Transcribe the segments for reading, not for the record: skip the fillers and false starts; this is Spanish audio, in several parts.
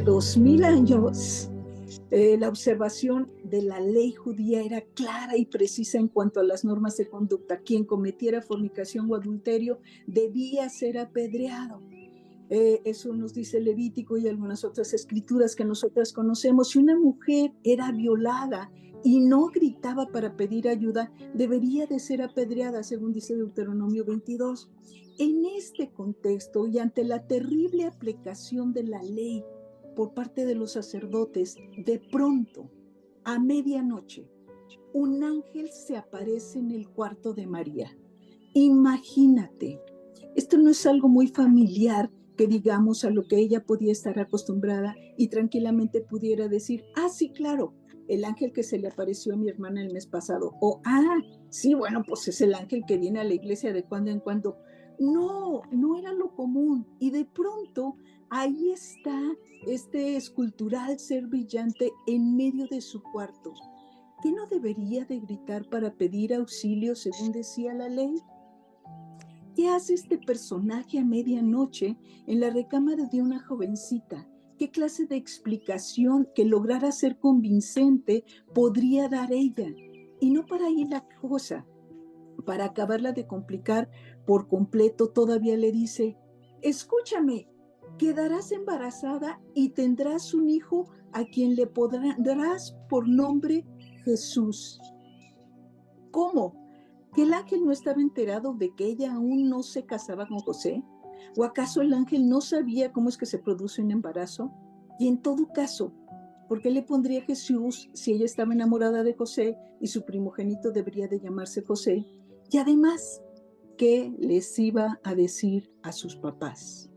2000 años, la observación de la ley judía era clara y precisa en cuanto a las normas de conducta. Quien cometiera fornicación o adulterio debía ser apedreado. Eso nos dice Levítico y algunas otras escrituras que nosotras conocemos. Si una mujer era violada y no gritaba para pedir ayuda, debería de ser apedreada, según dice Deuteronomio 22. En este contexto y ante la terrible aplicación de la ley por parte de los sacerdotes, de pronto, a medianoche, un ángel se aparece en el cuarto de María. Imagínate, esto no es algo muy familiar que digamos a lo que ella podía estar acostumbrada y tranquilamente pudiera decir, sí, claro, el ángel que se le apareció a mi hermana el mes pasado, o sí, bueno, pues es el ángel que viene a la iglesia de cuando en cuando. No, no era lo común, y de pronto ahí está este escultural ser brillante en medio de su cuarto. ¿Qué no debería de gritar para pedir auxilio según decía la ley? ¿Qué hace este personaje a medianoche en la recámara de una jovencita? ¿Qué clase de explicación que lograra ser convincente podría dar ella? Y no para ahí la cosa, para acabarla de complicar por completo, todavía le dice, escúchame, quedarás embarazada y tendrás un hijo a quien le pondrás por nombre Jesús. ¿Cómo? ¿Que el ángel no estaba enterado de que ella aún no se casaba con José? ¿O acaso el ángel no sabía cómo es que se produce un embarazo? Y en todo caso, ¿por qué le pondría Jesús si ella estaba enamorada de José y su primogénito debería de llamarse José? Y además, ¿qué les iba a decir a sus papás?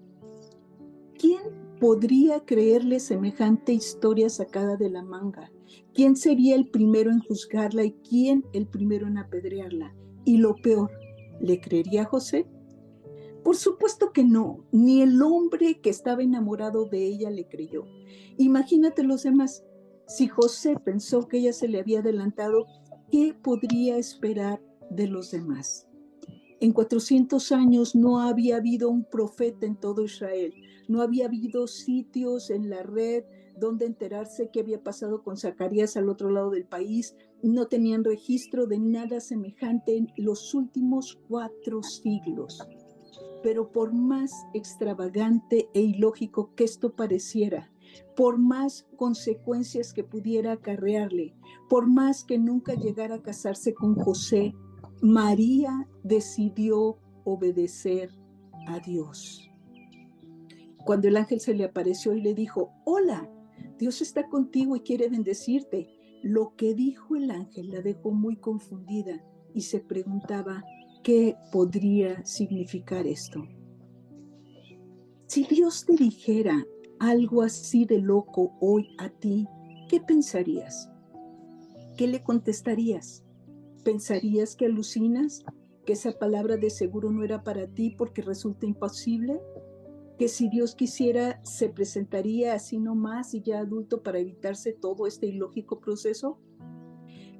¿Quién podría creerle semejante historia sacada de la manga? ¿Quién sería el primero en juzgarla y quién el primero en apedrearla? Y lo peor, ¿le creería a José? Por supuesto que no, ni el hombre que estaba enamorado de ella le creyó. Imagínate los demás. Si José pensó que ella se le había adelantado, ¿qué podría esperar de los demás? En 400 años no había habido un profeta en todo Israel, no había habido sitios en la red donde enterarse qué había pasado con Zacarías al otro lado del país, no tenían registro de nada semejante en los últimos 4 siglos. Pero por más extravagante e ilógico que esto pareciera, por más consecuencias que pudiera acarrearle, por más que nunca llegara a casarse con José, María decidió obedecer a Dios. Cuando el ángel se le apareció y le dijo, hola, Dios está contigo y quiere bendecirte, lo que dijo el ángel la dejó muy confundida y se preguntaba, ¿qué podría significar esto? Si Dios te dijera algo así de loco hoy a ti, ¿qué pensarías? ¿Qué le contestarías? ¿Pensarías que alucinas? ¿Que esa palabra de seguro no era para ti porque resulta imposible? ¿Que si Dios quisiera se presentaría así nomás y ya adulto para evitarse todo este ilógico proceso?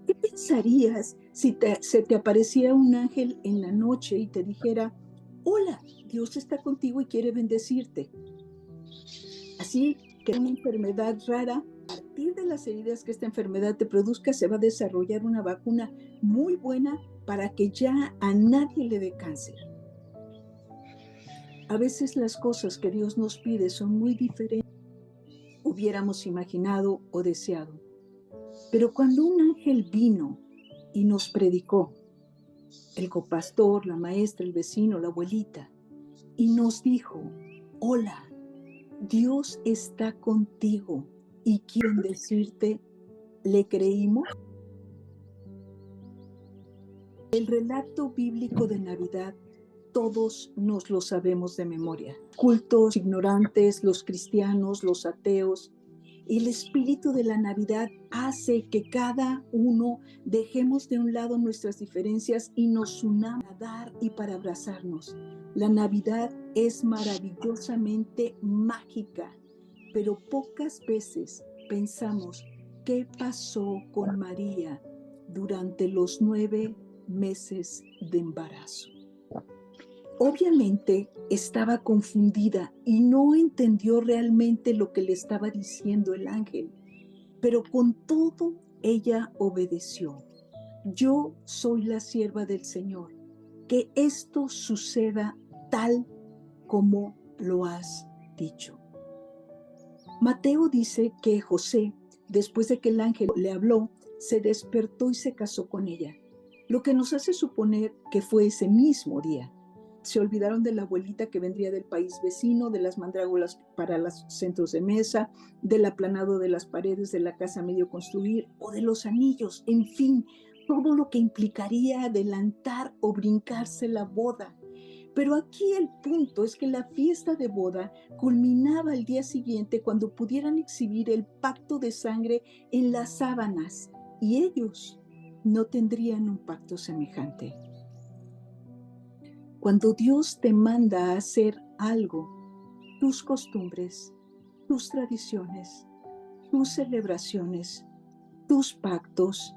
¿Qué pensarías si se te apareciera un ángel en la noche y te dijera, hola, Dios está contigo y quiere bendecirte? Así que una enfermedad rara, a partir de las heridas que esta enfermedad te produzca, se va a desarrollar una vacuna muy buena para que ya a nadie le dé cáncer. A veces las cosas que Dios nos pide son muy diferentes hubiéramos imaginado o deseado. Pero cuando un ángel vino y nos predicó, el copastor, la maestra, el vecino, la abuelita, y nos dijo, hola, Dios está contigo y quieren decirte, ¿le creímos? El relato bíblico de Navidad todos nos lo sabemos de memoria. Cultos, ignorantes, los cristianos, los ateos. El espíritu de la Navidad hace que cada uno dejemos de un lado nuestras diferencias y nos unamos para dar y para abrazarnos. La Navidad es maravillosamente mágica, pero pocas veces pensamos qué pasó con María durante los 9 meses de embarazo. Obviamente estaba confundida y no entendió realmente lo que le estaba diciendo el ángel, pero con todo ella obedeció. Yo soy la sierva del Señor, que esto suceda tal como lo has dicho. Mateo dice que José, después de que el ángel le habló, se despertó y se casó con ella, lo que nos hace suponer que fue ese mismo día. Se olvidaron de la abuelita que vendría del país vecino, de las mandrágoras para los centros de mesa, del aplanado de las paredes de la casa medio construir o de los anillos, en fin, todo lo que implicaría adelantar o brincarse la boda. Pero aquí el punto es que la fiesta de boda culminaba al día siguiente cuando pudieran exhibir el pacto de sangre en las sábanas y ellos no tendrían un pacto semejante. Cuando Dios te manda a hacer algo, tus costumbres, tus tradiciones, tus celebraciones, tus pactos,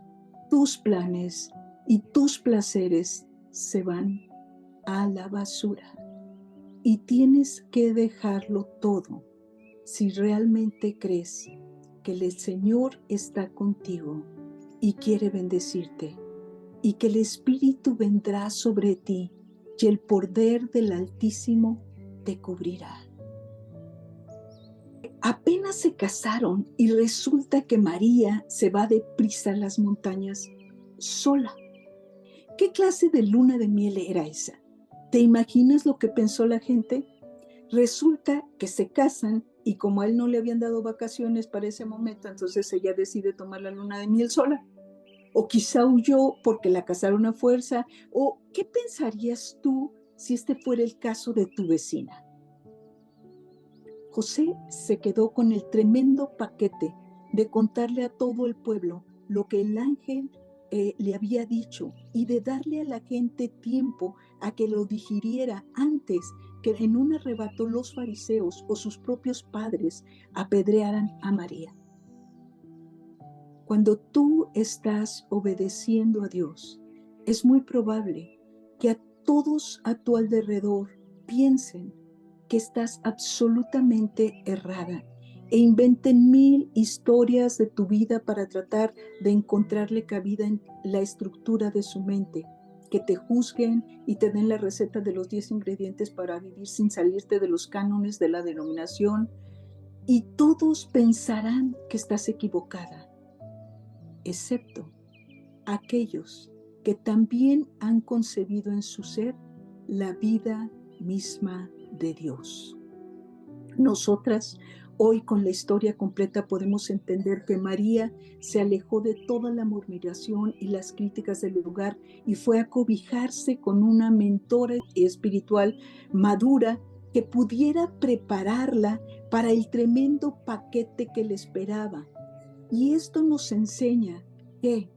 tus planes y tus placeres se van a la basura. Y tienes que dejarlo todo si realmente crees que el Señor está contigo y quiere bendecirte y que el Espíritu vendrá sobre ti y el poder del Altísimo te cubrirá. Apenas se casaron y resulta que María se va deprisa a las montañas sola. ¿Qué clase de luna de miel era esa? ¿Te imaginas lo que pensó la gente? Resulta que se casan y como a él no le habían dado vacaciones para ese momento, entonces ella decide tomar la luna de miel sola. O quizá huyó porque la casaron a fuerza. ¿O qué pensarías tú si este fuera el caso de tu vecina? José se quedó con el tremendo paquete de contarle a todo el pueblo lo que el ángel le había dicho y de darle a la gente tiempo a que lo digiriera antes que en un arrebato los fariseos o sus propios padres apedrearan a María. Cuando tú estás obedeciendo a Dios, es muy probable que a todos a tu alrededor piensen que estás absolutamente errada e inventen 1000 historias de tu vida para tratar de encontrarle cabida en la estructura de su mente, que te juzguen y te den la receta de los 10 ingredientes para vivir sin salirte de los cánones de la denominación, y todos pensarán que estás equivocada, excepto aquellos que también han concebido en su ser la vida misma de Dios. Nosotras, hoy con la historia completa, podemos entender que María se alejó de toda la murmuración y las críticas del lugar y fue a cobijarse con una mentora espiritual madura que pudiera prepararla para el tremendo paquete que le esperaba. Y esto nos enseña que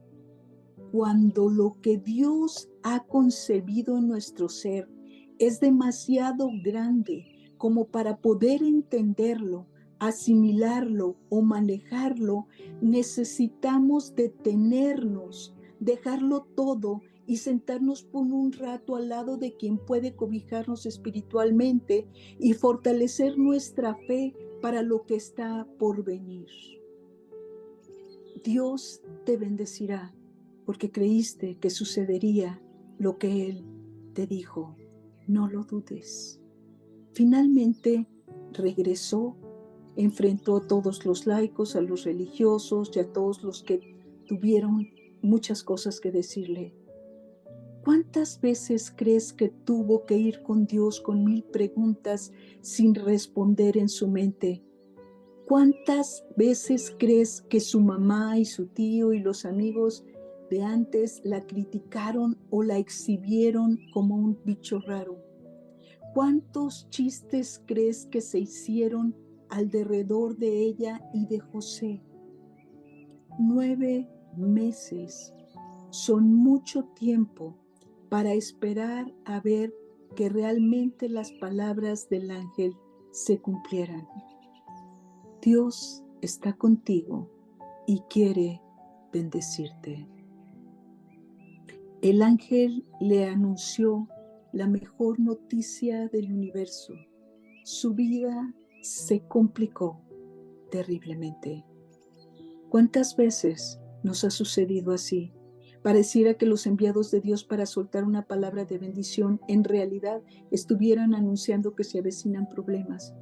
cuando lo que Dios ha concebido en nuestro ser es demasiado grande como para poder entenderlo, asimilarlo o manejarlo, necesitamos detenernos, dejarlo todo y sentarnos por un rato al lado de quien puede cobijarnos espiritualmente y fortalecer nuestra fe para lo que está por venir. Dios te bendecirá porque creíste que sucedería lo que Él te dijo. No lo dudes. Finalmente regresó, enfrentó a todos los laicos, a los religiosos y a todos los que tuvieron muchas cosas que decirle. ¿Cuántas veces crees que tuvo que ir con Dios con 1000 preguntas sin responder en su mente? ¿Cuántas veces crees que su mamá y su tío y los amigos de antes la criticaron o la exhibieron como un bicho raro? ¿Cuántos chistes crees que se hicieron alrededor de ella y de José? 9 meses son mucho tiempo para esperar a ver que realmente las palabras del ángel se cumplieran. Dios está contigo y quiere bendecirte. El ángel le anunció la mejor noticia del universo. Su vida se complicó terriblemente. ¿Cuántas veces nos ha sucedido así? Pareciera que los enviados de Dios para soltar una palabra de bendición en realidad estuvieran anunciando que se avecinan problemas.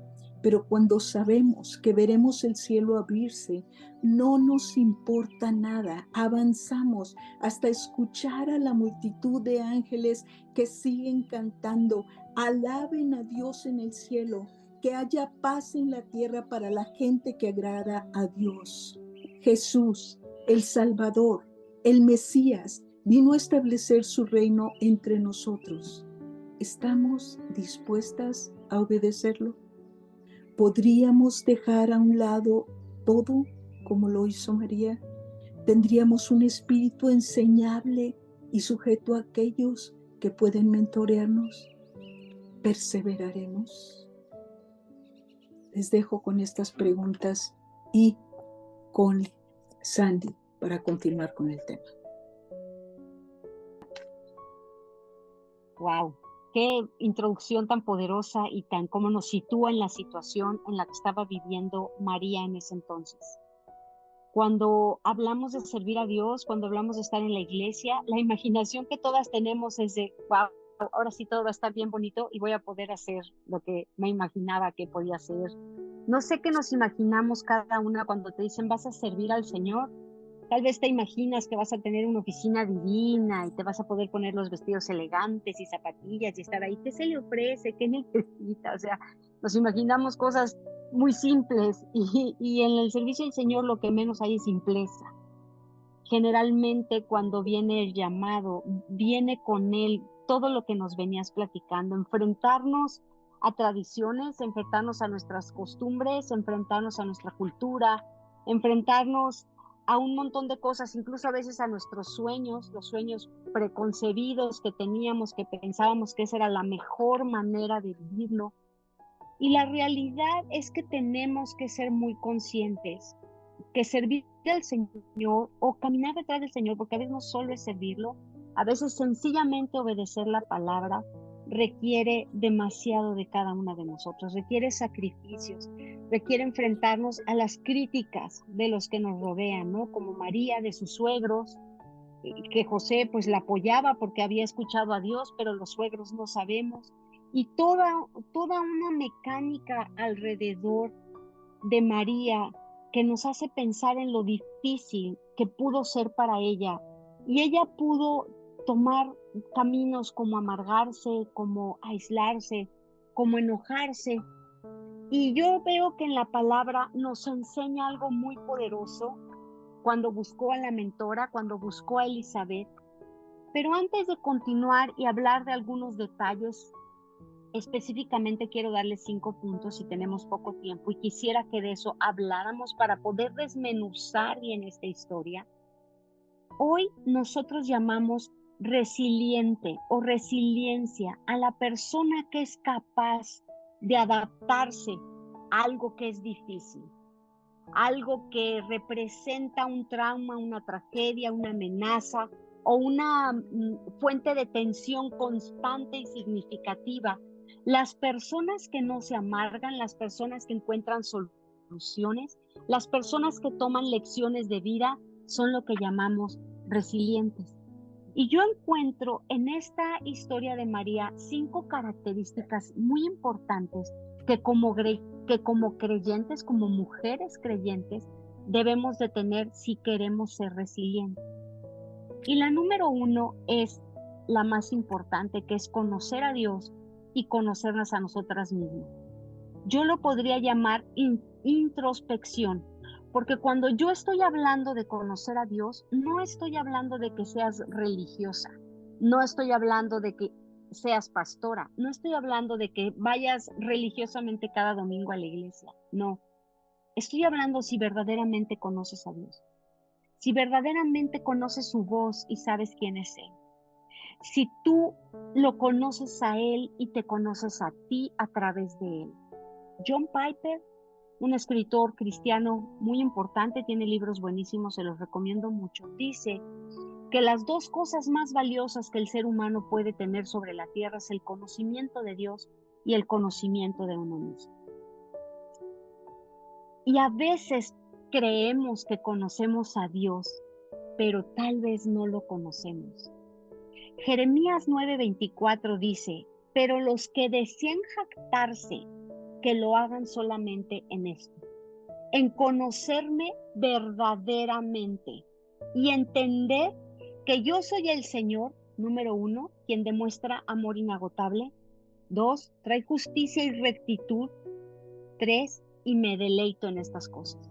Pero cuando sabemos que veremos el cielo abrirse, no nos importa nada. Avanzamos hasta escuchar a la multitud de ángeles que siguen cantando: alaben a Dios en el cielo, que haya paz en la tierra para la gente que agrada a Dios. Jesús, el Salvador, el Mesías, vino a establecer su reino entre nosotros. ¿Estamos dispuestas a obedecerlo? ¿Podríamos dejar a un lado todo como lo hizo María? ¿Tendríamos un espíritu enseñable y sujeto a aquellos que pueden mentorearnos? ¿Perseveraremos? Les dejo con estas preguntas y con Sandy para continuar con el tema. Wow, qué introducción tan poderosa y tan como nos sitúa en la situación en la que estaba viviendo María en ese entonces. Cuando hablamos de servir a Dios, cuando hablamos de estar en la iglesia, la imaginación que todas tenemos es de, wow, ahora sí todo va a estar bien bonito y voy a poder hacer lo que me imaginaba que podía hacer. No sé qué nos imaginamos cada una cuando te dicen vas a servir al Señor. Tal vez te imaginas que vas a tener una oficina divina y te vas a poder poner los vestidos elegantes y zapatillas y estar ahí. ¿Qué se le ofrece? ¿Qué necesita? O sea, nos imaginamos cosas muy simples y en el servicio del Señor lo que menos hay es simpleza. Generalmente cuando viene el llamado, viene con él todo lo que nos venías platicando, enfrentarnos a tradiciones, enfrentarnos a nuestras costumbres, enfrentarnos a nuestra cultura, enfrentarnos a un montón de cosas, incluso a veces a nuestros sueños, los sueños preconcebidos que teníamos, que pensábamos que esa era la mejor manera de vivirlo. Y la realidad es que tenemos que ser muy conscientes que servir al Señor o caminar detrás del Señor, porque a veces no solo es servirlo, a veces sencillamente obedecer la palabra requiere demasiado de cada una de nosotros, requiere sacrificios, requiere enfrentarnos a las críticas de los que nos rodean, ¿no? Como María, de sus suegros, que José pues la apoyaba porque había escuchado a Dios, pero los suegros no sabemos, y toda una mecánica alrededor de María que nos hace pensar en lo difícil que pudo ser para ella. Y ella pudo tomar caminos como amargarse, como aislarse, como enojarse. Y yo veo que en la palabra nos enseña algo muy poderoso cuando buscó a la mentora, cuando buscó a Elizabeth. Pero antes de continuar y hablar de algunos detalles, específicamente quiero darles 5 puntos si tenemos poco tiempo y quisiera que de eso habláramos para poder desmenuzar bien esta historia. Hoy nosotros llamamos resiliente o resiliencia a la persona que es capaz de adaptarse a algo que es difícil, algo que representa un trauma, una tragedia, una amenaza o una fuente de tensión constante y significativa. Las personas que no se amargan, las personas que encuentran soluciones, las personas que toman lecciones de vida son lo que llamamos resilientes. Y yo encuentro en esta historia de María 5 características muy importantes que como creyentes, como mujeres creyentes, debemos de tener si queremos ser resilientes. Y la número 1 es la más importante, que es conocer a Dios y conocernos a nosotras mismas. Yo lo podría llamar introspección, porque cuando yo estoy hablando de conocer a Dios, no estoy hablando de que seas religiosa, no estoy hablando de que seas pastora, no estoy hablando de que vayas religiosamente cada domingo a la iglesia, no. Estoy hablando si verdaderamente conoces a Dios, si verdaderamente conoces su voz y sabes quién es Él, si tú lo conoces a Él y te conoces a ti a través de Él. John Piper, un escritor cristiano muy importante, tiene libros buenísimos, se los recomiendo mucho, dice porque las dos cosas más valiosas que el ser humano puede tener sobre la tierra es el conocimiento de Dios y el conocimiento de uno mismo. Y a veces creemos que conocemos a Dios, pero tal vez no lo conocemos. Jeremías 9:24 dice, pero los que deseen jactarse, que lo hagan solamente en esto, en conocerme verdaderamente y entender que yo soy el Señor, número 1, quien demuestra amor inagotable. 2, trae justicia y rectitud. 3, y me deleito en estas cosas.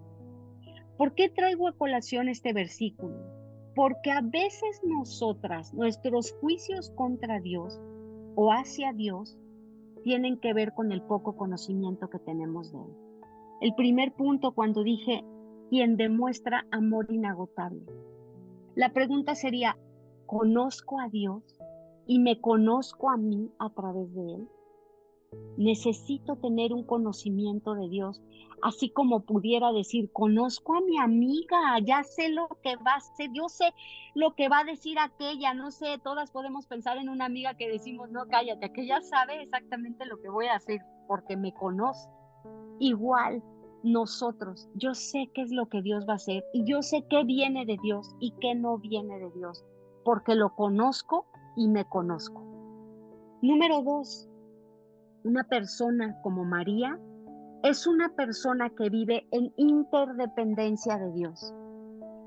¿Por qué traigo a colación este versículo? Porque a veces nosotras, nuestros juicios contra Dios o hacia Dios, tienen que ver con el poco conocimiento que tenemos de Él. El primer punto, cuando dije, quien demuestra amor inagotable. La pregunta sería, ¿conozco a Dios y me conozco a mí a través de Él? Necesito tener un conocimiento de Dios, así como pudiera decir, conozco a mi amiga, ya sé lo que va a hacer, yo sé lo que va a decir aquella, no sé, todas podemos pensar en una amiga que decimos, no, cállate, aquella sabe exactamente lo que voy a hacer, porque me conoce. Igual nosotros, yo sé qué es lo que Dios va a hacer y yo sé qué viene de Dios y qué no viene de Dios, porque lo conozco y me conozco. Número 2, una persona como María es una persona que vive en interdependencia de Dios.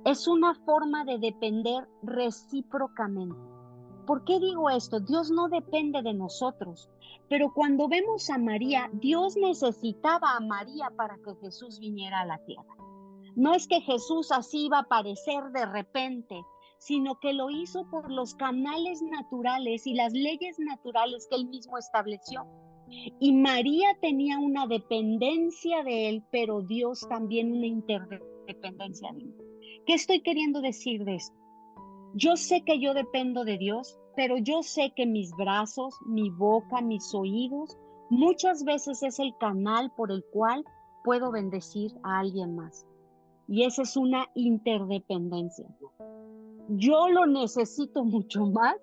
Es una forma de depender recíprocamente. ¿Por qué digo esto? Dios no depende de nosotros, pero cuando vemos a María, Dios necesitaba a María para que Jesús viniera a la tierra. No es que Jesús así iba a aparecer de repente, sino que lo hizo por los canales naturales y las leyes naturales que él mismo estableció. Y María tenía una dependencia de él, pero Dios también una interdependencia de él. ¿Qué estoy queriendo decir de esto? Yo sé que yo dependo de Dios, pero yo sé que mis brazos, mi boca, mis oídos, muchas veces es el canal por el cual puedo bendecir a alguien más. Y esa es una interdependencia. Yo lo necesito mucho más,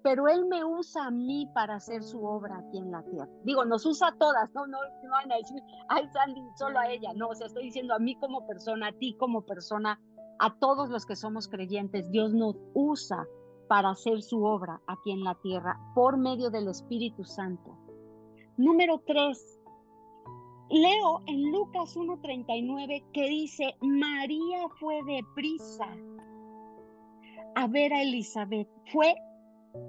pero Él me usa a mí para hacer su obra aquí en la tierra. Digo, nos usa a todas, no van a decir, ay, Sandy, solo a ella. No, o sea, estoy diciendo a mí como persona, a ti como persona, a todos los que somos creyentes. Dios nos usa para hacer su obra aquí en la tierra por medio del Espíritu Santo. Número 3. Leo en Lucas 1:39 que dice, María fue deprisa a ver a Elizabeth, fue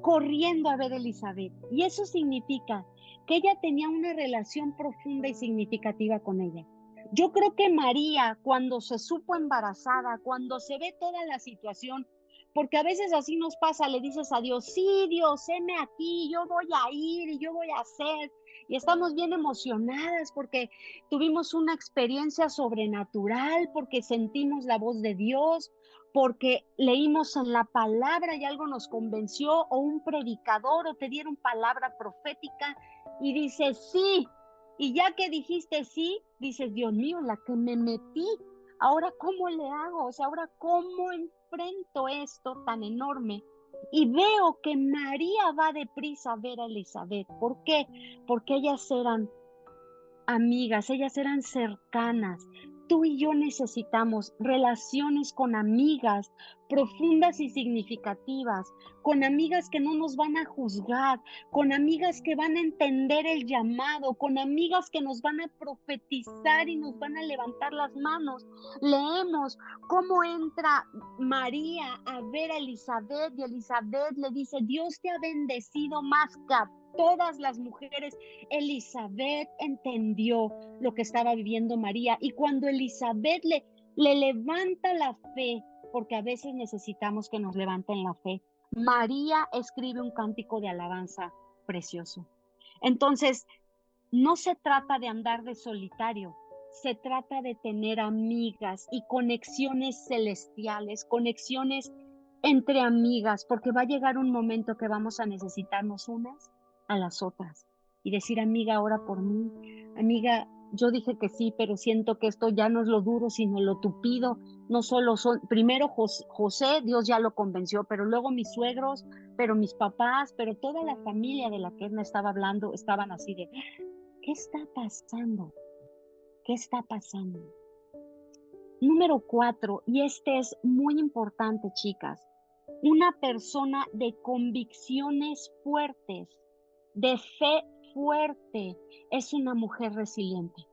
corriendo a ver a Elizabeth. Y eso significa que ella tenía una relación profunda y significativa con ella. Yo creo que María, cuando se supo embarazada, cuando se ve toda la situación, porque a veces así nos pasa, le dices a Dios, sí, Dios, heme aquí, yo voy a ir y yo voy a hacer. Y estamos bien emocionadas porque tuvimos una experiencia sobrenatural, porque sentimos la voz de Dios, porque leímos en la palabra y algo nos convenció, o un predicador, o te dieron palabra profética, y dices sí, y ya que dijiste sí, dices, Dios mío, la que me metí, ahora ¿cómo le hago? O sea, ahora ¿cómo enfrento esto tan enorme? Y veo que María va deprisa a ver a Elizabeth. ¿Por qué? Porque ellas eran amigas, ellas eran cercanas. Tú y yo necesitamos relaciones con amigas profundas y significativas, con amigas que no nos van a juzgar, con amigas que van a entender el llamado, con amigas que nos van a profetizar y nos van a levantar las manos. Leemos cómo entra María a ver a Elizabeth y Elizabeth le dice, Dios te ha bendecido más que a todas las mujeres. Elizabeth entendió lo que estaba viviendo María, y cuando Elizabeth le levanta la fe, porque a veces necesitamos que nos levanten la fe, María escribe un cántico de alabanza precioso. Entonces, no se trata de andar de solitario, se trata de tener amigas y conexiones celestiales, conexiones entre amigas, porque va a llegar un momento que vamos a necesitarnos unas a las otras y decir, amiga, ora por mí, amiga, yo dije que sí, pero siento que esto ya no es lo duro, sino lo tupido, no solo son, primero José, Dios ya lo convenció, pero luego mis suegros, pero mis papás, pero toda la familia de la que él me estaba hablando estaban así de, ¿qué está pasando? ¿Qué está pasando? Número 4, y este es muy importante, chicas, una persona de convicciones fuertes, de fe fuerte, es una mujer resiliente.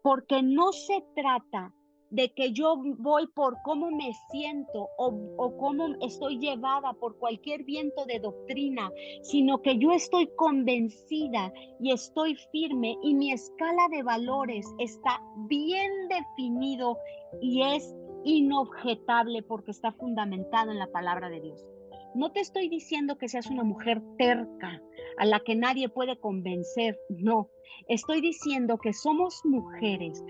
Porque no se trata de que yo voy por cómo me siento o cómo estoy llevada por cualquier viento de doctrina, sino que yo estoy convencida y estoy firme y mi escala de valores está bien definido y es inobjetable porque está fundamentado en la palabra de Dios. No te estoy diciendo que seas una mujer terca a la que nadie puede convencer, no. Estoy diciendo que somos mujeres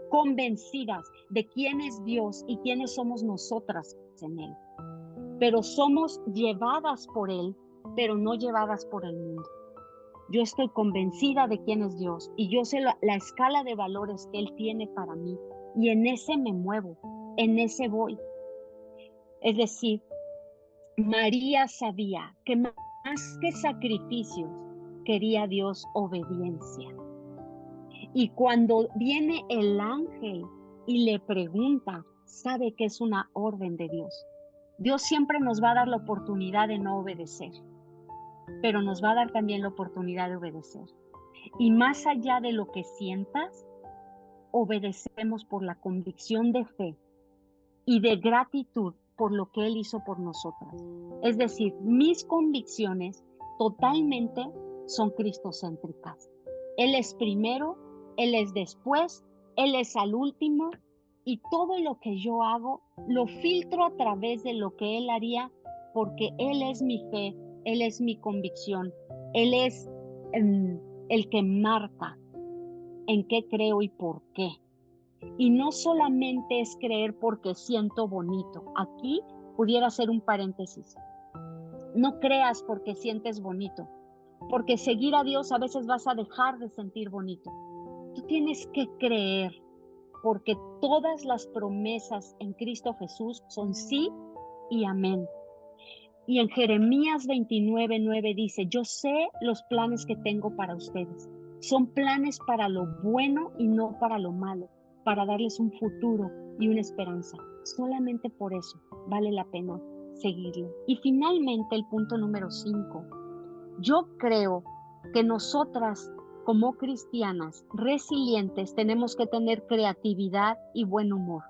convencidas de quién es Dios y quiénes somos nosotras en Él. Pero somos llevadas por Él, pero no llevadas por el mundo. Yo estoy convencida de quién es Dios y yo sé la escala de valores que Él tiene para mí y en ese me muevo, en ese voy. Es decir, María sabía que más que sacrificios quería Dios obediencia. Y cuando viene el ángel y le pregunta, sabe que es una orden de Dios. Dios siempre nos va a dar la oportunidad de no obedecer, pero nos va a dar también la oportunidad de obedecer. Y más allá de lo que sientas, obedecemos por la convicción de fe y de gratitud por lo que Él hizo por nosotras. Es decir, mis convicciones totalmente son cristocéntricas. Él es primero, Él es después, Él es al último y todo lo que yo hago lo filtro a través de lo que Él haría porque Él es mi fe, Él es mi convicción, Él es el que marca en qué creo y por qué. Y no solamente es creer porque siento bonito. Aquí pudiera ser un paréntesis. No creas porque sientes bonito, porque seguir a Dios a veces vas a dejar de sentir bonito. Tú tienes que creer porque todas las promesas en Cristo Jesús son sí y amén. Y en Jeremías 29:9 dice, yo sé los planes que tengo para ustedes. Son planes para lo bueno y no para lo malo, para darles un futuro y una esperanza. Solamente por eso vale la pena seguirlo. Y finalmente el punto número 5. Yo creo que nosotras como cristianas resilientes tenemos que tener creatividad y buen humor.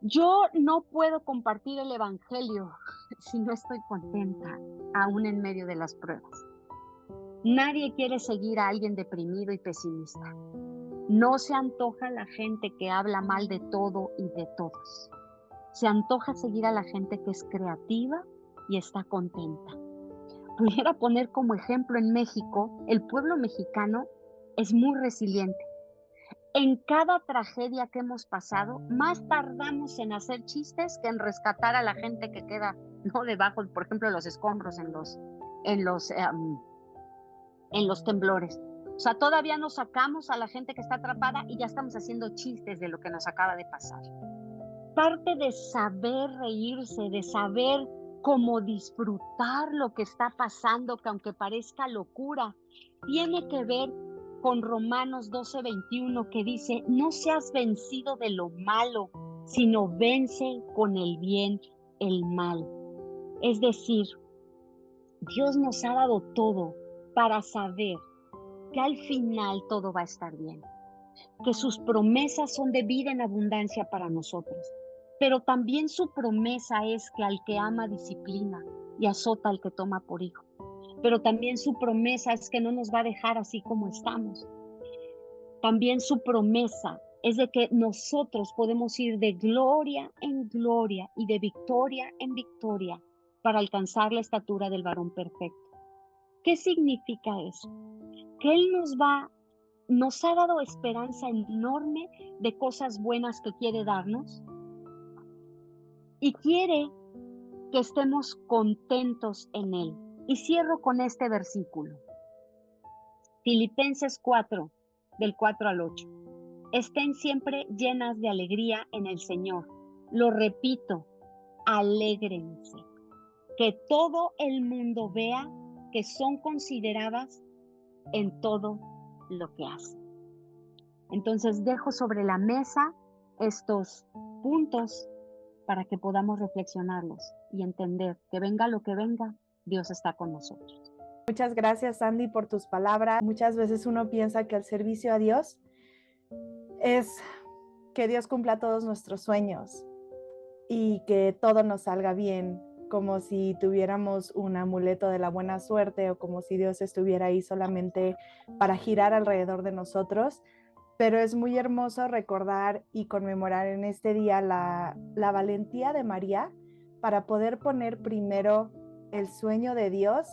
Yo no puedo compartir el evangelio si no estoy contenta, aún en medio de las pruebas. Nadie quiere seguir a alguien deprimido y pesimista. No se antoja la gente que habla mal de todo y de todos. Se antoja seguir a la gente que es creativa y está contenta. Pudiera poner como ejemplo en México, el pueblo mexicano es muy resiliente. En cada tragedia que hemos pasado, más tardamos en hacer chistes que en rescatar a la gente que queda, ¿no? Debajo, por ejemplo, de los escombros en los temblores. O sea, todavía no sacamos a la gente que está atrapada y ya estamos haciendo chistes de lo que nos acaba de pasar. Parte de saber reírse, de saber cómo disfrutar lo que está pasando, que aunque parezca locura, tiene que ver con Romanos 12:21 que dice, no seas vencido de lo malo, sino vence con el bien el mal. Es decir, Dios nos ha dado todo para saber que al final todo va a estar bien, que sus promesas son de vida en abundancia para nosotros, pero también su promesa es que al que ama disciplina y azota al que toma por hijo. Pero también su promesa es que no nos va a dejar así como estamos. También su promesa es de que nosotros podemos ir de gloria en gloria y de victoria en victoria para alcanzar la estatura del varón perfecto. ¿Qué significa eso? Que Él nos ha dado esperanza enorme de cosas buenas que quiere darnos y quiere que estemos contentos en Él. Y cierro con este versículo. Filipenses 4, del 4 al 8. estén siempre llenas de alegría en el Señor. Lo repito, alégrense. Que todo el mundo vea que son consideradas en todo lo que hacen. Entonces dejo sobre la mesa estos puntos para que podamos reflexionarlos y entender que venga lo que venga, Dios está con nosotros. Muchas gracias, Sandy, por tus palabras. Muchas veces uno piensa que el servicio a Dios es que Dios cumpla todos nuestros sueños y que todo nos salga bien, como si tuviéramos un amuleto de la buena suerte o como si Dios estuviera ahí solamente para girar alrededor de nosotros. Pero es muy hermoso recordar y conmemorar en este día la valentía de María para poder poner primero el sueño de Dios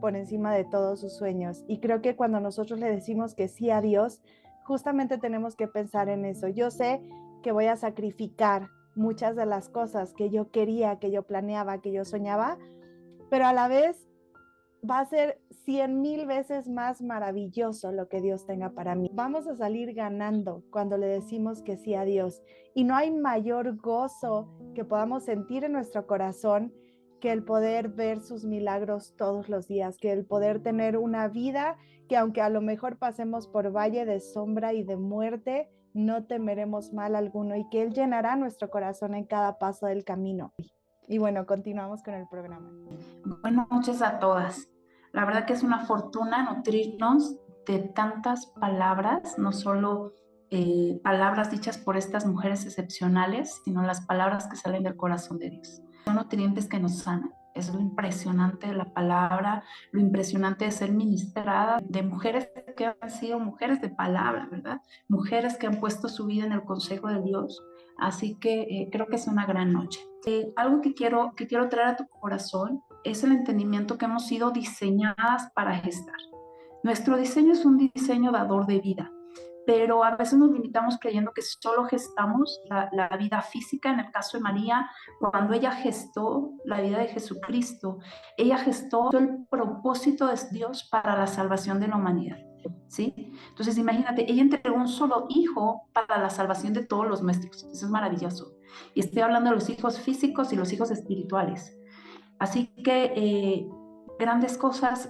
por encima de todos sus sueños. Y creo que cuando nosotros le decimos que sí a Dios, justamente tenemos que pensar en eso. Yo sé que voy a sacrificar muchas de las cosas que yo quería, que yo planeaba, que yo soñaba, pero a la vez va a ser 100,000 veces más maravilloso lo que Dios tenga para mí. Vamos a salir ganando cuando le decimos que sí a Dios. Y no hay mayor gozo que podamos sentir en nuestro corazón que el poder ver sus milagros todos los días, que el poder tener una vida que aunque a lo mejor pasemos por valle de sombra y de muerte, no temeremos mal alguno y que Él llenará nuestro corazón en cada paso del camino. Y bueno, continuamos con el programa. Buenas noches a todas. La verdad que es una fortuna nutrirnos de tantas palabras, no solo palabras dichas por estas mujeres excepcionales, sino las palabras que salen del corazón de Dios. Son nutrientes que nos sanan. Es lo impresionante de la palabra, lo impresionante de ser ministrada de mujeres que han sido mujeres de palabra, ¿verdad? Mujeres que han puesto su vida en el consejo de Dios. Así que creo que es una gran noche. Algo que quiero traer a tu corazón es el entendimiento que hemos sido diseñadas para gestar. Nuestro diseño es un diseño dador de vida, pero a veces nos limitamos creyendo que solo gestamos la vida física. En el caso de María, cuando ella gestó la vida de Jesucristo, ella gestó el propósito de Dios para la salvación de la humanidad, ¿sí? Entonces imagínate, ella entregó un solo hijo para la salvación de todos los nuestros. Eso es maravilloso. Y estoy hablando de los hijos físicos y los hijos espirituales. Así que grandes cosas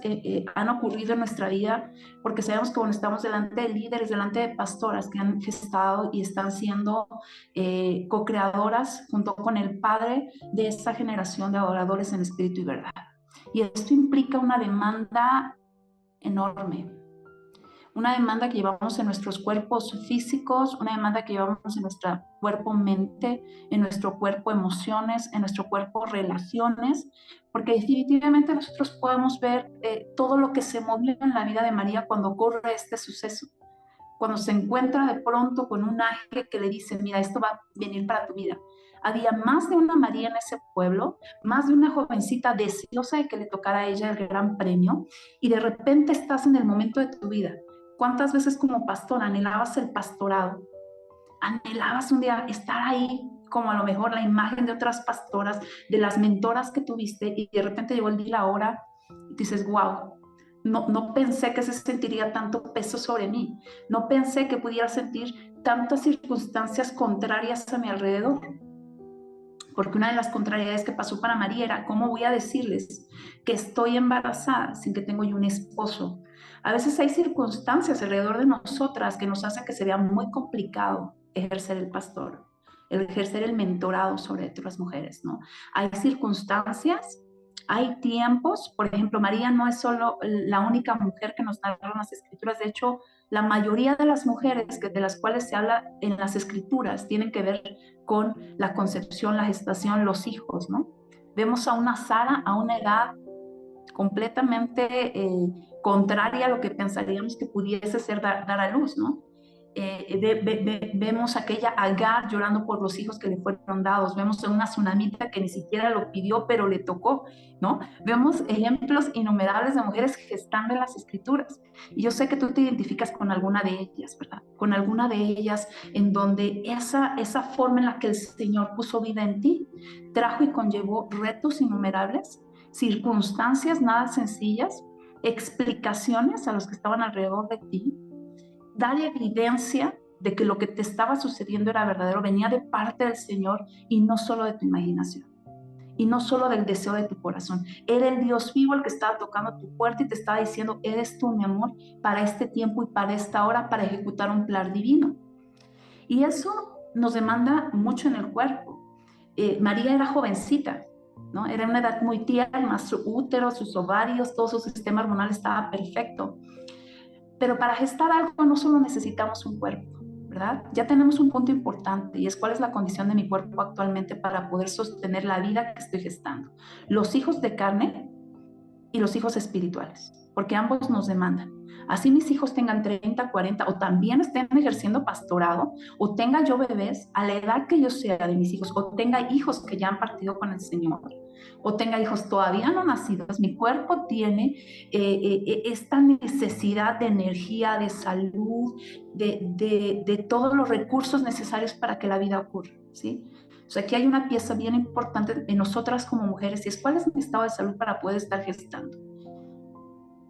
han ocurrido en nuestra vida, porque sabemos que cuando estamos delante de líderes, delante de pastoras que han gestado y están siendo co-creadoras junto con el Padre de esta generación de adoradores en espíritu y verdad. Y esto implica una demanda enorme. Una demanda que llevamos en nuestros cuerpos físicos, una demanda que llevamos en nuestro cuerpo-mente, en nuestro cuerpo emociones, en nuestro cuerpo relaciones, porque definitivamente nosotros podemos ver todo lo que se movió en la vida de María cuando ocurre este suceso. Cuando se encuentra de pronto con un ángel que le dice, mira, esto va a venir para tu vida. Había más de una María en ese pueblo, más de una jovencita deseosa de que le tocara a ella el gran premio, y de repente estás en el momento de tu vida. ¿Cuántas veces como pastor anhelabas el pastorado? Anhelabas un día estar ahí, como a lo mejor la imagen de otras pastoras, de las mentoras que tuviste, y de repente llegó el día y la hora, y dices, wow, no pensé que se sentiría tanto peso sobre mí, no pensé que pudiera sentir tantas circunstancias contrarias a mi alrededor. Porque una de las contrariedades que pasó para María era, ¿cómo voy a decirles que estoy embarazada sin que tengo yo un esposo? A veces hay circunstancias alrededor de nosotras que nos hacen que se vea muy complicado ejercer el pastor, el ejercer el mentorado sobre otras mujeres, ¿no? Hay circunstancias, hay tiempos. Por ejemplo, María no es solo la única mujer que nos narran las escrituras. De hecho, la mayoría de las mujeres de las cuales se habla en las escrituras tienen que ver con la concepción, la gestación, los hijos, ¿no? Vemos a una Sara a una edad completamente contraria a lo que pensaríamos que pudiese ser dar a luz, ¿no? Vemos a aquella Agar llorando por los hijos que le fueron dados. Vemos a una tsunamita que ni siquiera lo pidió, pero le tocó, ¿no? Vemos ejemplos innumerables de mujeres gestando en las escrituras. Y yo sé que tú te identificas con alguna de ellas, ¿verdad? Con alguna de ellas en donde esa forma en la que el Señor puso vida en ti trajo y conllevó retos innumerables, circunstancias nada sencillas, explicaciones a los que estaban alrededor de ti, dar evidencia de que lo que te estaba sucediendo era verdadero, venía de parte del Señor y no solo de tu imaginación. Y no solo del deseo de tu corazón. Era el Dios vivo el que estaba tocando tu puerta y te estaba diciendo, eres tú, mi amor, para este tiempo y para esta hora, para ejecutar un plan divino. Y eso nos demanda mucho en el cuerpo. María era jovencita, ¿no? Era una edad muy tierna, su útero, sus ovarios, todo su sistema hormonal estaba perfecto. Pero para gestar algo no solo necesitamos un cuerpo, ¿verdad? Ya tenemos un punto importante y es cuál es la condición de mi cuerpo actualmente para poder sostener la vida que estoy gestando. Los hijos de carne y los hijos espirituales, porque ambos nos demandan. Así mis hijos tengan 30, 40 o también estén ejerciendo pastorado o tenga yo bebés a la edad que yo sea de mis hijos o tenga hijos que ya han partido con el Señor o tenga hijos todavía no nacidos, mi cuerpo tiene esta necesidad de energía, de salud, de todos los recursos necesarios para que la vida ocurra, ¿sí? O sea, aquí hay una pieza bien importante en nosotras como mujeres y es cuál es mi estado de salud para poder estar gestando.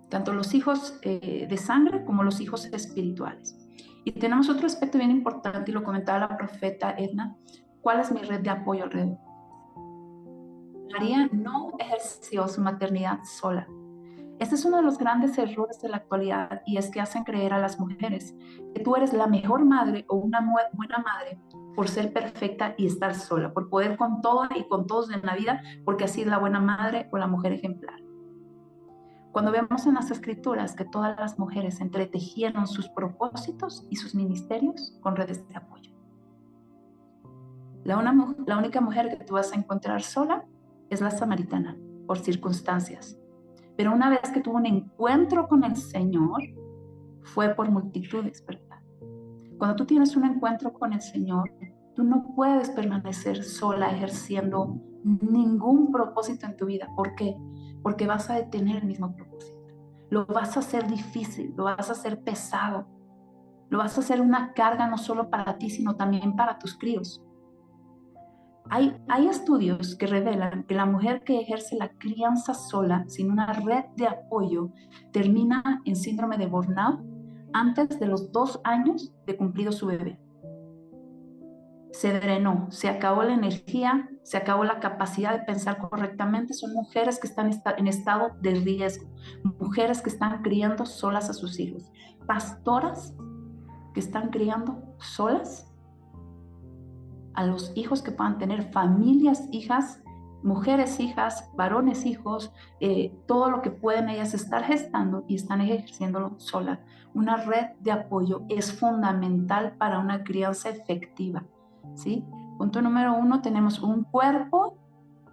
Tanto los hijos de sangre como los hijos espirituales. Y tenemos otro aspecto bien importante y lo comentaba la profeta Edna. ¿Cuál es mi red de apoyo alrededor? María no ejerció su maternidad sola. Este es uno de los grandes errores de la actualidad y es que hacen creer a las mujeres que tú eres la mejor madre o una buena madre por ser perfecta y estar sola, por poder con todo y con todos en la vida, porque así es la buena madre o la mujer ejemplar. Cuando vemos en las escrituras que todas las mujeres entretejieron sus propósitos y sus ministerios con redes de apoyo. La única mujer que tú vas a encontrar sola es la samaritana, por circunstancias. Pero una vez que tuvo un encuentro con el Señor, fue por multitudes, ¿verdad? Cuando tú tienes un encuentro con el Señor, tú no puedes permanecer sola ejerciendo ningún propósito en tu vida. ¿Por qué? Porque vas a detener el mismo propósito. Lo vas a hacer difícil, lo vas a hacer pesado, lo vas a hacer una carga no solo para ti, sino también para tus críos. Hay estudios que revelan que la mujer que ejerce la crianza sola, sin una red de apoyo, termina en síndrome de burnout antes de los 2 años de cumplido su bebé. Se drenó, se acabó la energía, se acabó la capacidad de pensar correctamente. Son mujeres que están en estado de riesgo, mujeres que están criando solas a sus hijos, pastoras que están criando solas a los hijos que puedan tener, familias, hijas, mujeres, hijas, varones, hijos, todo lo que pueden ellas estar gestando y están ejerciéndolo sola. Una red de apoyo es fundamental para una crianza efectiva, ¿sí? Punto número 1, tenemos un cuerpo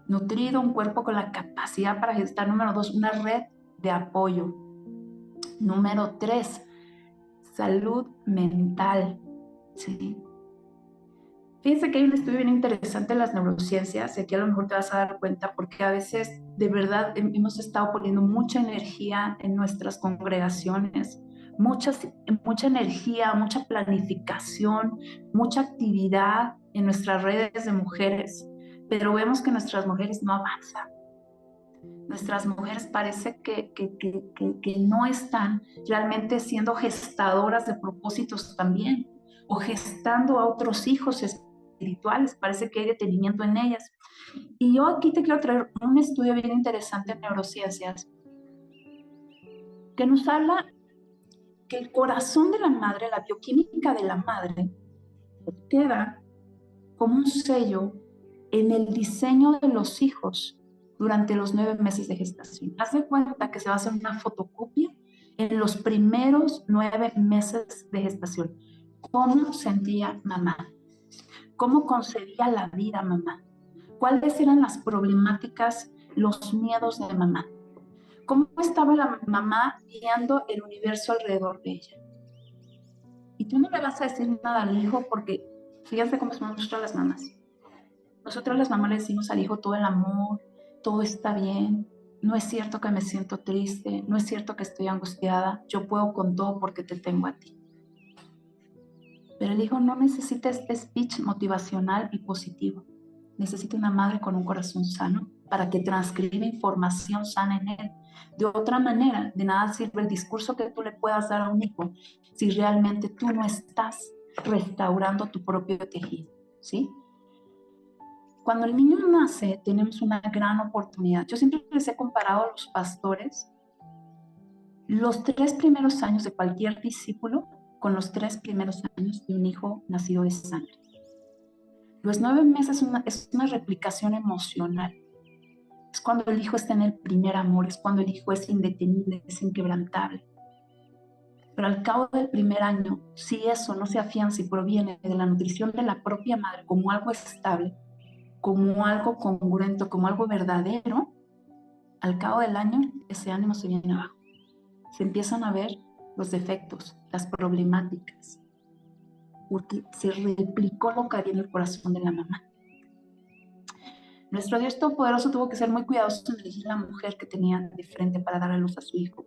nutrido, un cuerpo con la capacidad para gestar. Número 2, una red de apoyo. Número 3, salud mental, ¿sí? Fíjense que hay un estudio bien interesante en las neurociencias, y aquí a lo mejor te vas a dar cuenta porque a veces de verdad hemos estado poniendo mucha energía en nuestras congregaciones, mucha energía, mucha planificación, mucha actividad en nuestras redes de mujeres, pero vemos que nuestras mujeres no avanzan. Nuestras mujeres parece que no están realmente siendo gestadoras de propósitos también, o gestando a otros hijos espirituales, parece que hay detenimiento en ellas. Y yo aquí te quiero traer un estudio bien interesante en neurociencias que nos habla que el corazón de la madre, la bioquímica de la madre, queda como un sello en el diseño de los hijos durante los 9 meses de gestación. Haz de cuenta que se va a hacer una fotocopia en los primeros 9 meses de gestación. ¿Cómo sentía mamá? ¿Cómo concebía la vida mamá? ¿Cuáles eran las problemáticas, los miedos de mamá? ¿Cómo estaba la mamá guiando el universo alrededor de ella? Y tú no le vas a decir nada al hijo porque fíjate cómo somos nosotras las mamás. Nosotras las mamás le decimos al hijo todo el amor, todo está bien, no es cierto que me siento triste, no es cierto que estoy angustiada, yo puedo con todo porque te tengo a ti. Pero el hijo no necesita este speech motivacional y positivo. Necesita una madre con un corazón sano para que transcriba información sana en él. De otra manera, de nada sirve el discurso que tú le puedas dar a un hijo si realmente tú no estás restaurando tu propio tejido, ¿sí? Cuando el niño nace, tenemos una gran oportunidad. Yo siempre les he comparado a los pastores los 3 primeros años de cualquier discípulo con los 3 primeros años de un hijo nacido de sangre. Los 9 meses es una replicación emocional. Es cuando el hijo está en el primer amor, es cuando el hijo es indetenible, es inquebrantable. Pero al cabo del primer año, si eso no se afianza y proviene de la nutrición de la propia madre como algo estable, como algo congruente, como algo verdadero, al cabo del año ese ánimo se viene abajo. Se empiezan a ver los defectos, las problemáticas, porque se replicó lo que había en el corazón de la mamá. Nuestro Dios Todopoderoso tuvo que ser muy cuidadoso en elegir la mujer que tenía de frente para dar a luz a su hijo,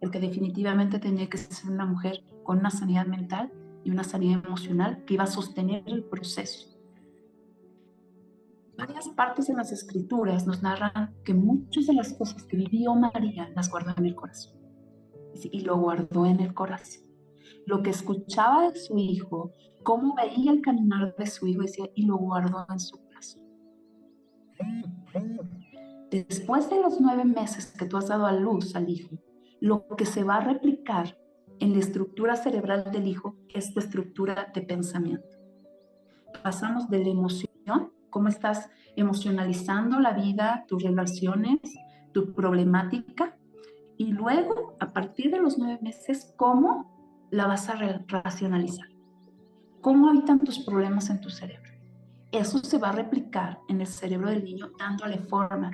el que definitivamente tenía que ser una mujer con una sanidad mental y una sanidad emocional que iba a sostener el proceso. Varias partes en las escrituras nos narran que muchas de las cosas que vivió María las guardó en el corazón. Y lo guardó en el corazón. Lo que escuchaba de su hijo, cómo veía el caminar de su hijo, decía, y lo guardó en su corazón. Después de los 9 meses que tú has dado a luz al hijo, lo que se va a replicar en la estructura cerebral del hijo es tu estructura de pensamiento. Pasamos de la emoción, cómo estás emocionalizando la vida, tus relaciones, tu problemática, y luego, a partir de los 9 meses, cómo la vas a racionalizar. ¿Cómo habitan tus problemas en tu cerebro? Eso se va a replicar en el cerebro del niño dándole forma.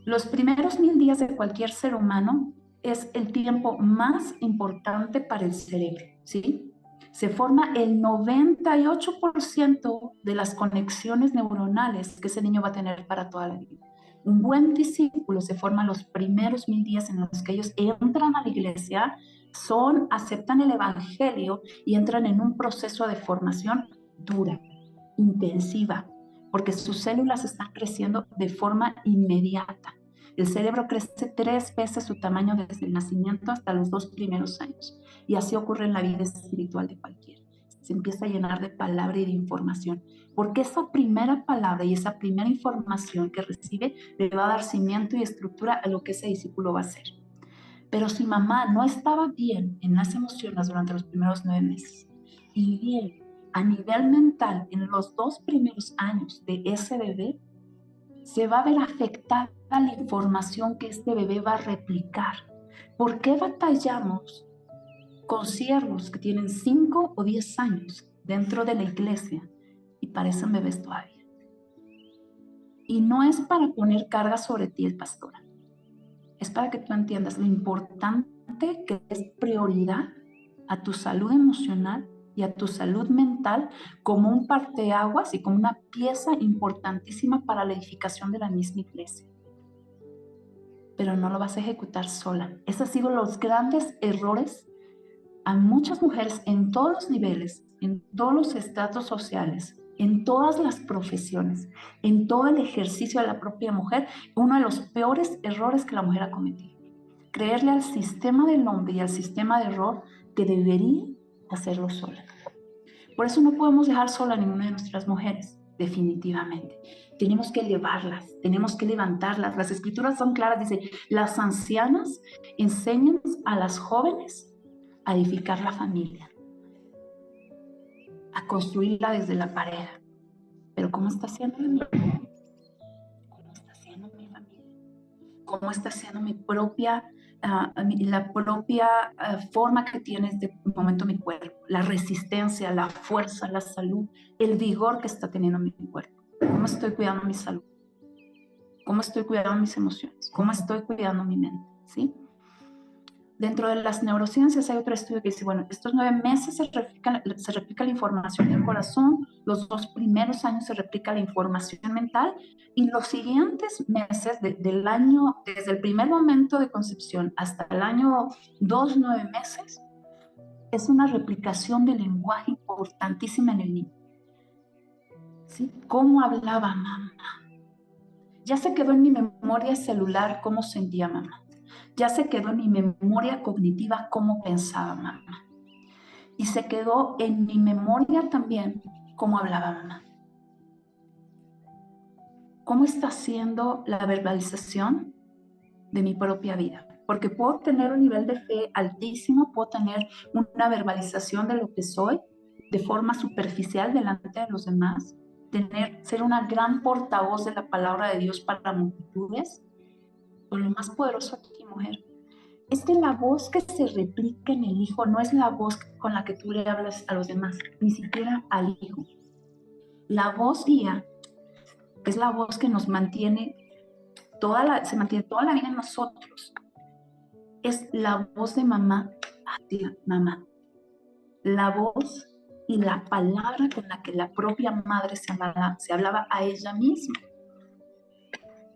Los primeros 1000 días de cualquier ser humano es el tiempo más importante para el cerebro, ¿sí? Se forma el 98% de las conexiones neuronales que ese niño va a tener para toda la vida. Un buen discípulo se forma los primeros 1000 días en los que ellos entran a la iglesia, aceptan el evangelio y entran en un proceso de formación dura, intensiva, porque sus células están creciendo de forma inmediata. El cerebro crece 3 veces su tamaño desde el nacimiento hasta los 2 primeros años. Y así ocurre en la vida espiritual de cualquiera. Se empieza a llenar de palabra y de información. Porque esa primera palabra y esa primera información que recibe le va a dar cimiento y estructura a lo que ese discípulo va a hacer. Pero si mamá no estaba bien en las emociones durante los primeros 9 meses y bien a nivel mental en los 2 primeros años de ese bebé, se va a ver afectada la información que este bebé va a replicar. ¿Por qué batallamos con siervos que tienen 5 o 10 años dentro de la iglesia y parecen bebés todavía? Y no es para poner carga sobre ti, pastora. Es para que tú entiendas lo importante que es prioridad a tu salud emocional y a tu salud mental como un parteaguas y como una pieza importantísima para la edificación de la misma iglesia. Pero no lo vas a ejecutar sola. Esos han sido los grandes errores a muchas mujeres en todos los niveles, en todos los estratos sociales, en todas las profesiones, en todo el ejercicio de la propia mujer. Uno de los peores errores que la mujer ha cometido. Creerle al sistema del hombre y al sistema de error que debería hacerlo sola. Por eso no podemos dejar sola a ninguna de nuestras mujeres, definitivamente. Tenemos que elevarlas, tenemos que levantarlas. Las escrituras son claras, dice, las ancianas enseñan a las jóvenes a edificar la familia, a construirla desde la pareja. Pero ¿cómo está haciendo la mía? ¿Cómo está haciendo mi familia? ¿Cómo está haciendo mi propia, la propia forma que tiene en este momento mi cuerpo? La resistencia, la fuerza, la salud, el vigor que está teniendo mi cuerpo. ¿Cómo estoy cuidando mi salud? ¿Cómo estoy cuidando mis emociones? ¿Cómo estoy cuidando mi mente? ¿Sí? Dentro de las neurociencias hay otro estudio que dice, bueno, estos 9 meses se replica la información del corazón, los 2 primeros años se replica la información mental y los siguientes meses del año, desde el primer momento de concepción hasta el año 2, 9 meses, es una replicación del lenguaje importantísima en el niño. ¿Sí? ¿Cómo hablaba mamá? Ya se quedó en mi memoria celular cómo sentía mamá. Ya se quedó en mi memoria cognitiva cómo pensaba mamá. Y se quedó en mi memoria también cómo hablaba mamá. ¿Cómo está siendo la verbalización de mi propia vida? Porque puedo tener un nivel de fe altísimo, puedo tener una verbalización de lo que soy de forma superficial delante de los demás, ser una gran portavoz de la palabra de Dios para multitudes. Pero lo más poderoso aquí, mujer, es que la voz que se replica en el hijo no es la voz con la que tú le hablas a los demás, ni siquiera al hijo. La voz guía es la voz que nos mantiene se mantiene toda la vida en nosotros. Es la voz de mamá hacia mamá. La voz y la palabra con la que la propia madre se hablaba a ella misma.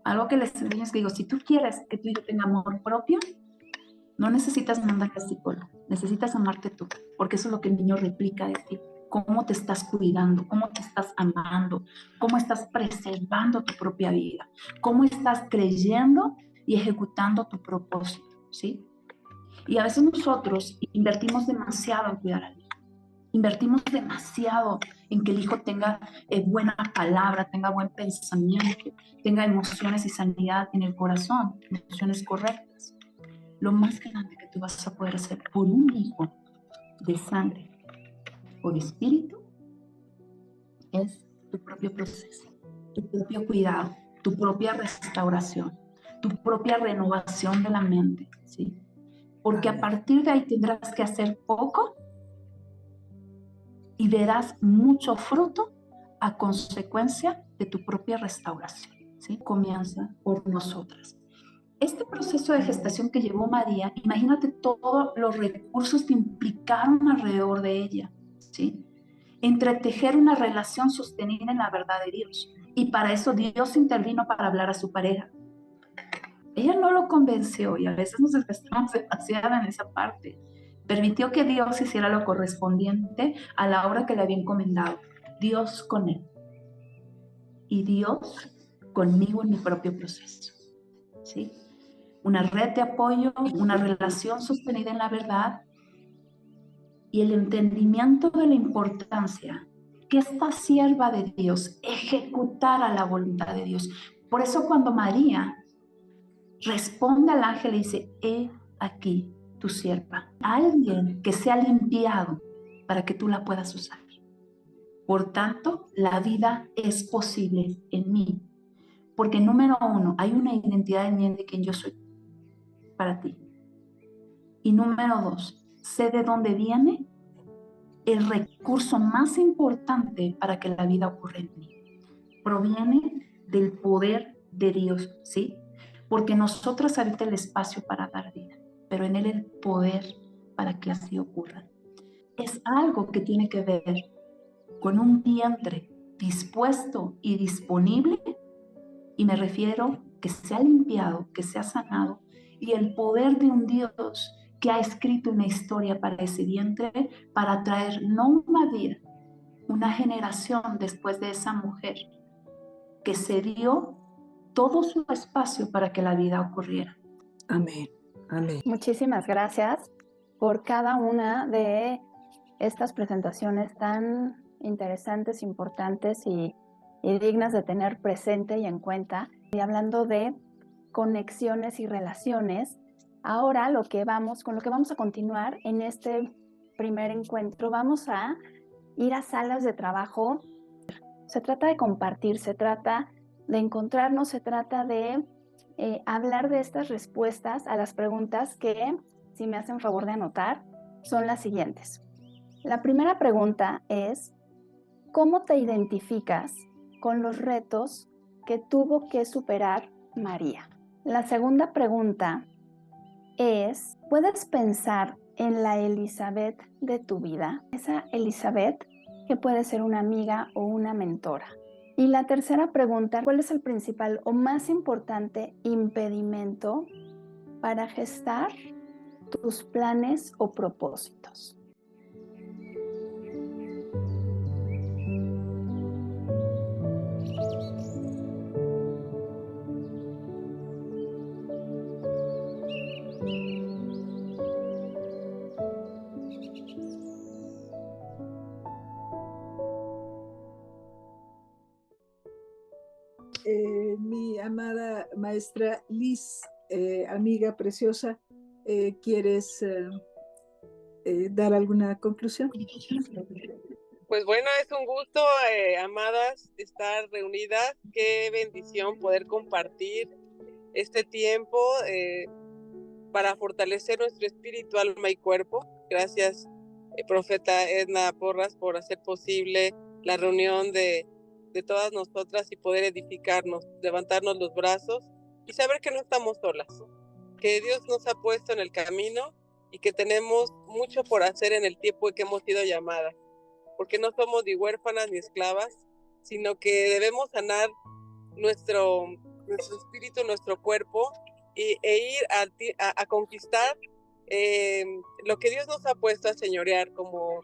Algo que les enseño es que digo, si tú quieres que tu hijo tenga amor propio, no necesitas mandar al psicólogo, necesitas amarte tú, porque eso es lo que el niño replica de ti. Cómo te estás cuidando, cómo te estás amando, cómo estás preservando tu propia vida, cómo estás creyendo y ejecutando tu propósito, ¿sí? Y a veces nosotros invertimos demasiado en cuidar al hijo, invertimos demasiado en que el hijo tenga buena palabra, tenga buen pensamiento, tenga emociones y sanidad en el corazón, emociones correctas. Lo más grande que tú vas a poder hacer por un hijo de sangre o de espíritu es tu propio proceso, tu propio cuidado, tu propia restauración, tu propia renovación de la mente, ¿sí? Porque a partir de ahí tendrás que hacer poco y verás mucho fruto a consecuencia de tu propia restauración, ¿sí? Comienza por nosotras. Este proceso de gestación que llevó María, imagínate todos los recursos que implicaron alrededor de ella, ¿sí? Entretejer una relación sostenida en la verdad de Dios. Y para eso Dios intervino para hablar a su pareja. Ella no lo convenció y a veces nos desgastamos demasiado en esa parte. Permitió que Dios hiciera lo correspondiente a la obra que le había encomendado. Dios con él. Y Dios conmigo en mi propio proceso, ¿sí? Una red de apoyo, una relación sostenida en la verdad y el entendimiento de la importancia que esta sierva de Dios ejecutara la voluntad de Dios. Por eso cuando María responde al ángel y dice, he aquí tu sierva, alguien que se ha limpiado para que tú la puedas usar. Por tanto, la vida es posible en mí, porque número uno, hay una identidad en mí de quien yo soy para ti. Y número dos, sé de dónde viene el recurso más importante para que la vida ocurra en mí. Proviene del poder de Dios, ¿sí? Porque nosotros habita el espacio para dar vida, pero en él el poder para que así ocurra. Es algo que tiene que ver con un vientre dispuesto y disponible, y me refiero que se ha limpiado, que se ha sanado, y el poder de un Dios que ha escrito una historia para ese vientre, para traer no una vida, una generación después de esa mujer que se dio todo su espacio para que la vida ocurriera. Amén. Amén. Muchísimas gracias por cada una de estas presentaciones tan interesantes, importantes y dignas de tener presente y en cuenta. Y hablando de conexiones y relaciones, ahora con lo que vamos a continuar en este primer encuentro, vamos a ir a salas de trabajo. Se trata de compartir, se trata de encontrarnos, se trata de hablar de estas respuestas a las preguntas que, si me hacen favor de anotar, son las siguientes. La primera pregunta es, ¿cómo te identificas con los retos que tuvo que superar María? La segunda pregunta es, ¿puedes pensar en la Elizabeth de tu vida? Esa Elizabeth que puede ser una amiga o una mentora. Y la tercera pregunta, ¿cuál es el principal o más importante impedimento para gestar tus planes o propósitos? maestra Liz, amiga preciosa, ¿quieres dar alguna conclusión? Pues bueno, es un gusto, amadas, estar reunidas. Qué bendición poder compartir este tiempo para fortalecer nuestro espíritu, alma y cuerpo. Gracias, profeta Edna Porras, por hacer posible la reunión de todas nosotras y poder edificarnos, levantarnos los brazos y saber que no estamos solas, que Dios nos ha puesto en el camino y que tenemos mucho por hacer en el tiempo que hemos sido llamadas, porque no somos ni huérfanas ni esclavas, sino que debemos sanar nuestro espíritu, nuestro cuerpo e ir a conquistar lo que Dios nos ha puesto a señorear como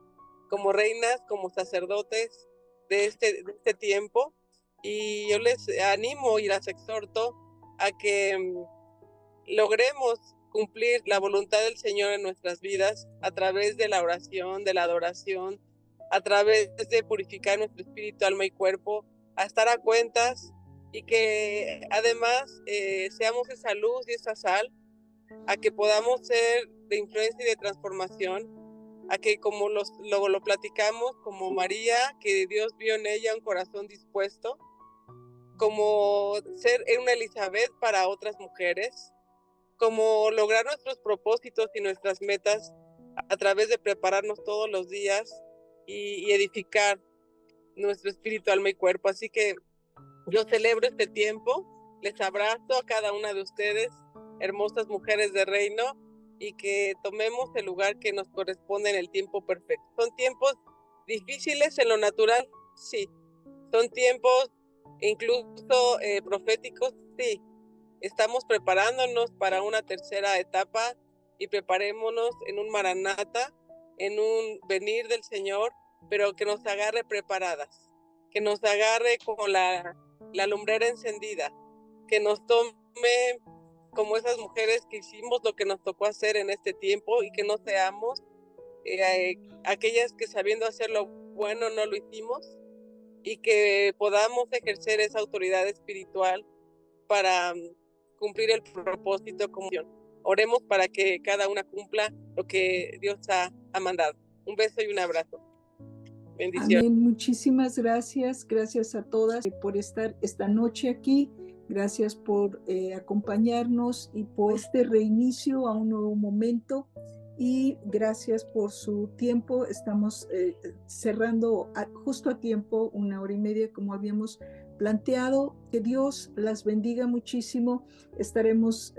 reinas, como sacerdotes de este tiempo. Y yo les animo y las exhorto a que logremos cumplir la voluntad del Señor en nuestras vidas a través de la oración, de la adoración, a través de purificar nuestro espíritu, alma y cuerpo, a estar a cuentas y que además seamos esa luz y esa sal, a que podamos ser de influencia y de transformación, a que como lo platicamos, como María, que Dios vio en ella un corazón dispuesto, como ser una Elizabeth para otras mujeres, como lograr nuestros propósitos y nuestras metas a través de prepararnos todos los días y edificar nuestro espíritu, alma y cuerpo. Así que yo celebro este tiempo, les abrazo a cada una de ustedes, hermosas mujeres de reino, y que tomemos el lugar que nos corresponde en el tiempo perfecto. Son tiempos difíciles en lo natural, sí. Son tiempos incluso proféticos, sí. Estamos preparándonos para una tercera etapa y preparémonos en un maranata, en un venir del Señor, pero que nos agarre preparadas, que nos agarre con la lumbrera encendida, que nos tome como esas mujeres que hicimos lo que nos tocó hacer en este tiempo y que no seamos aquellas que sabiendo hacer lo bueno no lo hicimos, y que podamos ejercer esa autoridad espiritual para cumplir el propósito como Dios. Oremos para que cada una cumpla lo que Dios ha mandado. Un beso y un abrazo. Bendiciones. Amén. Muchísimas gracias. Gracias a todas por estar esta noche aquí. Gracias por acompañarnos y por este reinicio a un nuevo momento. Y gracias por su tiempo. Estamos cerrando justo a tiempo, 1 hora y media, como habíamos planteado. Que Dios las bendiga muchísimo. Estaremos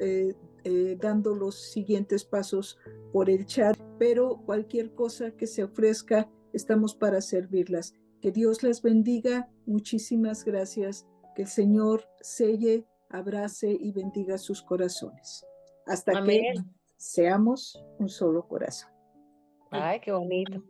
dando los siguientes pasos por el chat, pero cualquier cosa que se ofrezca, estamos para servirlas. Que Dios las bendiga. Muchísimas gracias. Que el Señor selle, abrace y bendiga sus corazones. Hasta Amén. que seamos un solo corazón. Ay, qué bonito.